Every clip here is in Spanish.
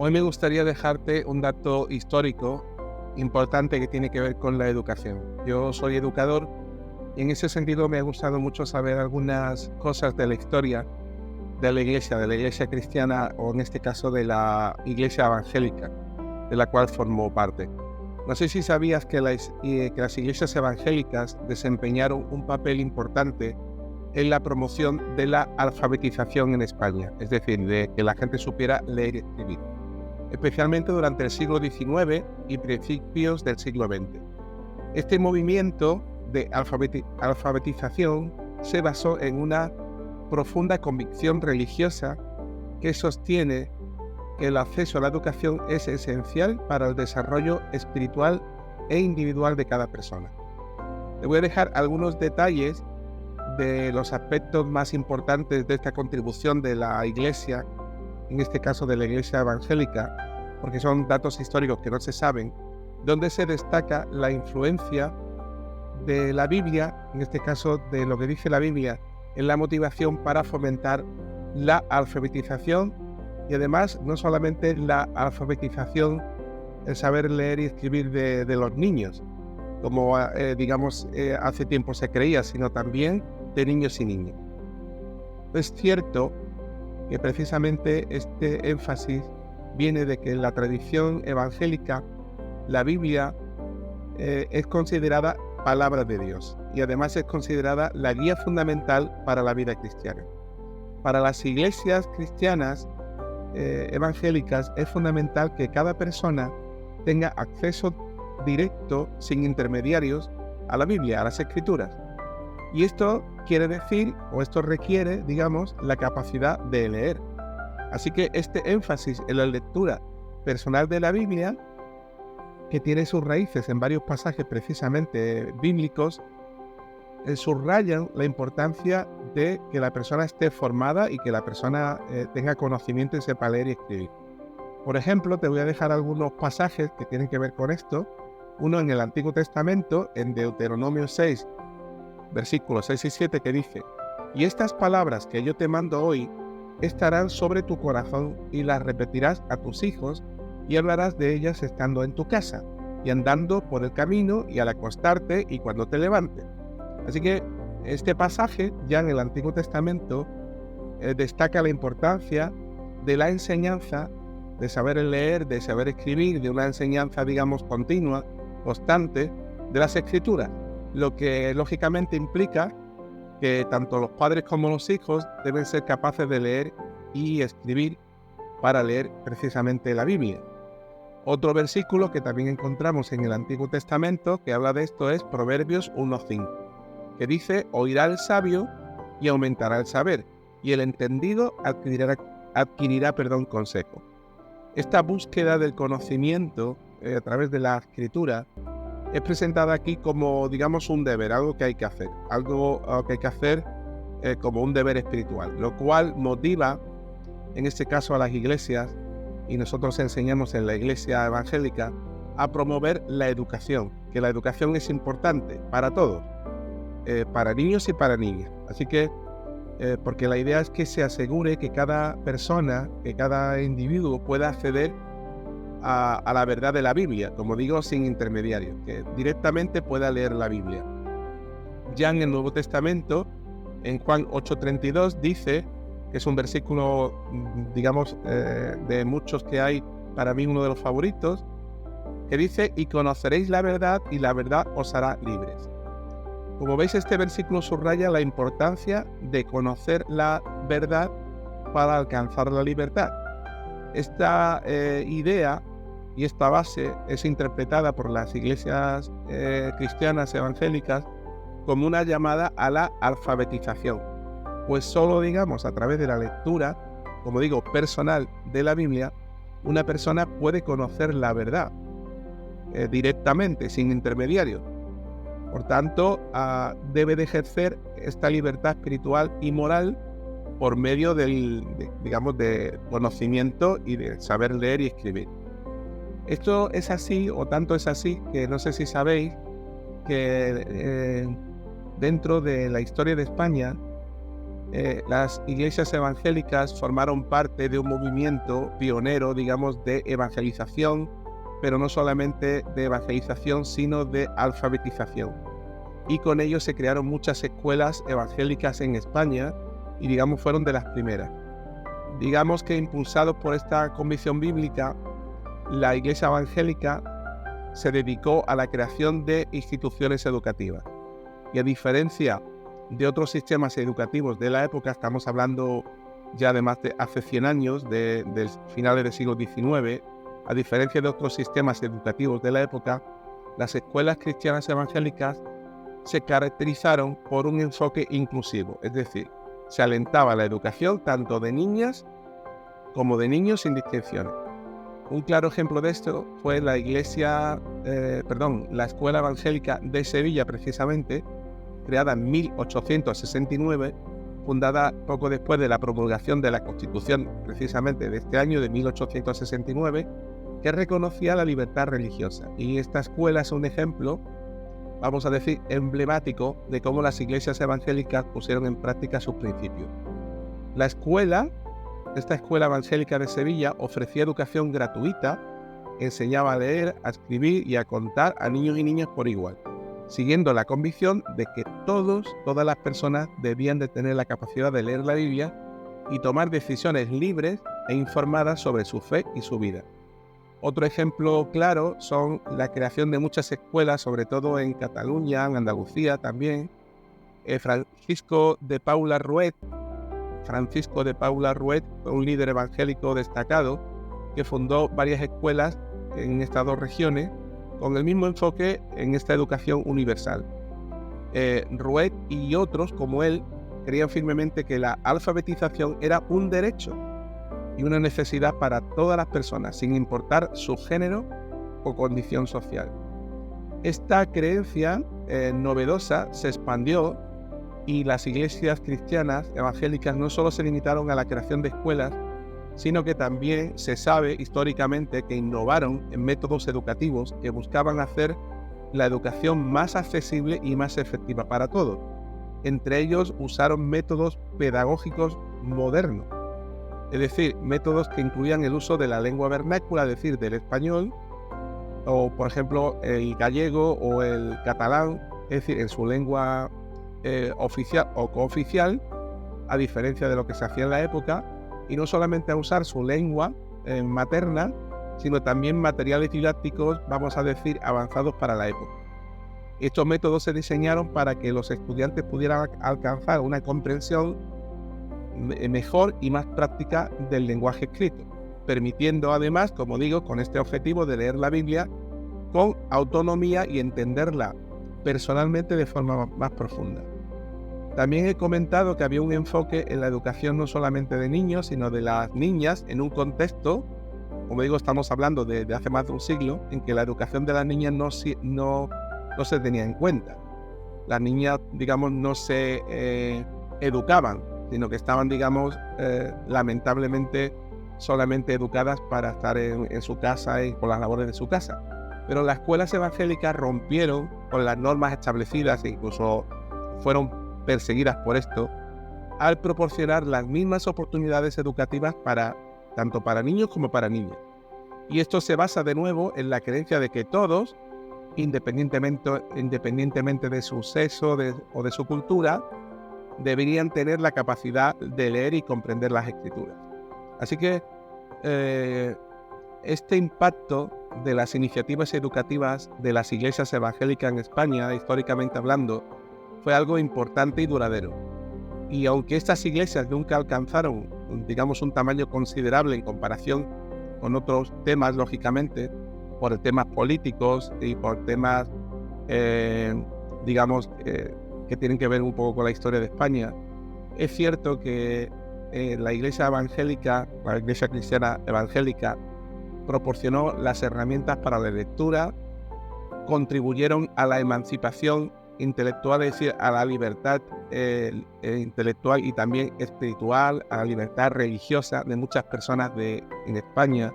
Hoy me gustaría dejarte un dato histórico importante que tiene que ver con la educación. Yo soy educador y en ese sentido me ha gustado mucho saber algunas cosas de la historia de la iglesia cristiana o en este caso de la iglesia evangélica, de la cual formo parte. No sé si sabías que las iglesias evangélicas desempeñaron un papel importante en la promoción de la alfabetización en España, es decir, de que la gente supiera leer y escribir, especialmente durante el siglo XIX y principios del siglo XX. Este movimiento de alfabetización se basó en una profunda convicción religiosa que sostiene que el acceso a la educación es esencial para el desarrollo espiritual e individual de cada persona. Te voy a dejar algunos detalles de los aspectos más importantes de esta contribución de la Iglesia, en este caso de la Iglesia evangélica, porque son datos históricos que no se saben, donde se destaca la influencia de la Biblia, en este caso de lo que dice la Biblia, en la motivación para fomentar la alfabetización y además no solamente la alfabetización, el saber leer y escribir de los niños, como hace tiempo se creía, sino también de niños y niñas. Es cierto que precisamente este énfasis viene de que en la tradición evangélica la Biblia es considerada palabra de Dios y además es considerada la guía fundamental para la vida cristiana. Para las iglesias cristianas evangélicas es fundamental que cada persona tenga acceso directo, sin intermediarios, a la Biblia, a las Escrituras. Y esto quiere decir, o esto requiere, la capacidad de leer. Así que este énfasis en la lectura personal de la Biblia, que tiene sus raíces en varios pasajes precisamente bíblicos, subrayan la importancia de que la persona esté formada y que la persona tenga conocimiento y sepa leer y escribir. Por ejemplo, te voy a dejar algunos pasajes que tienen que ver con esto. Uno en el Antiguo Testamento, en Deuteronomio 6, versículos 6 y 7, que dice: «Y estas palabras que yo te mando hoy estarán sobre tu corazón y las repetirás a tus hijos y hablarás de ellas estando en tu casa y andando por el camino y al acostarte y cuando te levantes». Así que este pasaje ya en el Antiguo Testamento destaca la importancia de la enseñanza, de saber leer, de saber escribir, de una enseñanza, continua, constante, de las Escrituras, lo que lógicamente implica que tanto los padres como los hijos deben ser capaces de leer y escribir para leer precisamente la Biblia. Otro versículo que también encontramos en el Antiguo Testamento que habla de esto es Proverbios 1:5, que dice: «Oirá el sabio y aumentará el saber, y el entendido adquirirá consejo». Esta búsqueda del conocimiento a través de la Escritura es presentada aquí como, un deber, algo que hay que hacer, algo que hay que hacer como un deber espiritual, lo cual motiva, en este caso a las iglesias, y nosotros enseñamos en la iglesia evangélica, a promover la educación, que la educación es importante para todos, para niños y para niñas. Así que, porque la idea es que se asegure que cada persona, que cada individuo pueda acceder a la verdad de la Biblia, como digo, sin intermediarios, que directamente pueda leer la Biblia. Ya en el Nuevo Testamento, en Juan 8:32, dice, que es un versículo, de muchos que hay, para mí uno de los favoritos, que dice: «Y conoceréis la verdad, y la verdad os hará libres». Como veis, este versículo subraya la importancia de conocer la verdad para alcanzar la libertad. Esta idea y esta base es interpretada por las iglesias cristianas evangélicas como una llamada a la alfabetización, pues solo, a través de la lectura, personal de la Biblia, una persona puede conocer la verdad directamente, sin intermediarios. Por tanto, debe de ejercer esta libertad espiritual y moral por medio de conocimiento y de saber leer y escribir. Esto es así, o tanto es así, que no sé si sabéis que dentro de la historia de España las iglesias evangélicas formaron parte de un movimiento pionero, digamos, de evangelización, pero no solamente de evangelización, sino de alfabetización. Y con ello se crearon muchas escuelas evangélicas en España y, digamos, fueron de las primeras. Digamos que impulsados por esta convicción bíblica, la iglesia evangélica se dedicó a la creación de instituciones educativas. Y a diferencia de otros sistemas educativos de la época, estamos hablando ya de más de hace 100 años, de finales del siglo XIX, a diferencia de otros sistemas educativos de la época, las escuelas cristianas evangélicas se caracterizaron por un enfoque inclusivo, es decir, se alentaba la educación tanto de niñas como de niños sin distinciones. Un claro ejemplo de esto fue la Escuela Evangélica de Sevilla, precisamente, creada en 1869, fundada poco después de la promulgación de la Constitución, precisamente de este año, de 1869, que reconocía la libertad religiosa. Y esta escuela es un ejemplo, vamos a decir, emblemático de cómo las iglesias evangélicas pusieron en práctica sus principios. Esta escuela evangélica de Sevilla ofrecía educación gratuita, enseñaba a leer, a escribir y a contar a niños y niñas por igual, siguiendo la convicción de que todas las personas debían de tener la capacidad de leer la Biblia y tomar decisiones libres e informadas sobre su fe y su vida. Otro ejemplo claro son la creación de muchas escuelas, sobre todo en Cataluña, en Andalucía también. Francisco de Paula Ruet, un líder evangélico destacado, que fundó varias escuelas en estas dos regiones con el mismo enfoque en esta educación universal. Ruet y otros como él creían firmemente que la alfabetización era un derecho y una necesidad para todas las personas, sin importar su género o condición social. Esta creencia novedosa se expandió y las iglesias cristianas evangélicas no solo se limitaron a la creación de escuelas, sino que también se sabe históricamente que innovaron en métodos educativos que buscaban hacer la educación más accesible y más efectiva para todos. Entre ellos usaron métodos pedagógicos modernos, es decir, métodos que incluían el uso de la lengua vernácula, es decir, del español, o por ejemplo el gallego o el catalán, es decir, en su lengua oficial o cooficial, a diferencia de lo que se hacía en la época, y no solamente a usar su lengua materna, sino también materiales didácticos, vamos a decir, avanzados para la época. Estos métodos se diseñaron para que los estudiantes pudieran alcanzar una comprensión mejor y más práctica del lenguaje escrito, permitiendo además, como digo, con este objetivo de leer la Biblia con autonomía y entenderla personalmente de forma más profunda. También he comentado que había un enfoque en la educación no solamente de niños, sino de las niñas en un contexto, como digo, estamos hablando de hace más de un siglo, en que la educación de las niñas no se tenía en cuenta. Las niñas, digamos, no se educaban, sino que estaban, digamos, lamentablemente solamente educadas para estar en su casa y con las labores de su casa. Pero las escuelas evangélicas rompieron con las normas establecidas e incluso fueron perseguidas por esto, al proporcionar las mismas oportunidades educativas tanto para niños como para niñas. Y esto se basa de nuevo en la creencia de que todos, independientemente de su sexo o de su cultura, deberían tener la capacidad de leer y comprender las escrituras. Así que este impacto de las iniciativas educativas de las iglesias evangélicas en España, históricamente hablando, fue algo importante y duradero. Y aunque estas iglesias nunca alcanzaron, digamos, un tamaño considerable en comparación con otros temas, lógicamente, por temas políticos y por temas, digamos, que tienen que ver un poco con la historia de España, es cierto que la iglesia cristiana evangélica, proporcionó las herramientas para la lectura, contribuyeron a la emancipación intelectual, es decir, a la libertad intelectual y también espiritual, a la libertad religiosa de muchas personas en España.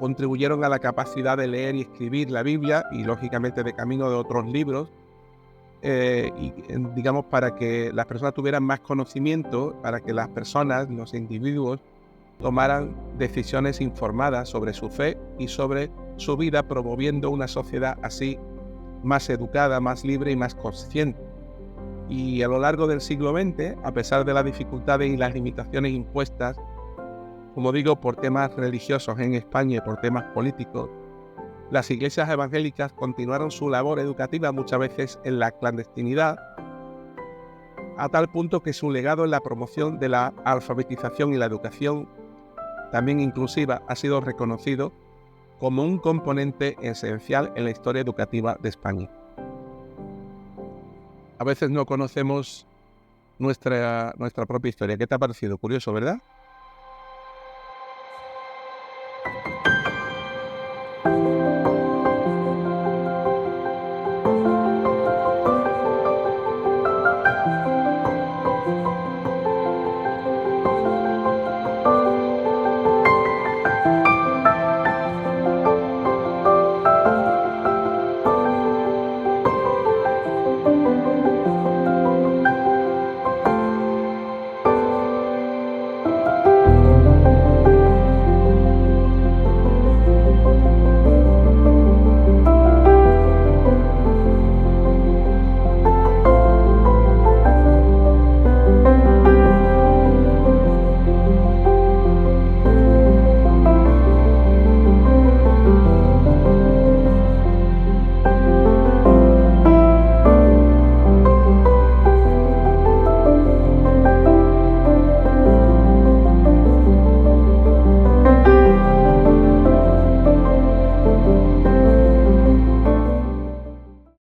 Contribuyeron a la capacidad de leer y escribir la Biblia y lógicamente de camino de otros libros. digamos, para que las personas tuvieran más conocimiento, para que las personas, los individuos, tomaran decisiones informadas sobre su fe y sobre su vida, promoviendo una sociedad así más educada, más libre y más consciente. Y a lo largo del siglo XX, a pesar de las dificultades y las limitaciones impuestas, como digo, por temas religiosos en España y por temas políticos, las iglesias evangélicas continuaron su labor educativa muchas veces en la clandestinidad, a tal punto que su legado en la promoción de la alfabetización y la educación, también inclusiva, ha sido reconocido como un componente esencial en la historia educativa de España. A veces no conocemos nuestra propia historia. ¿Qué te ha parecido? Curioso, ¿verdad?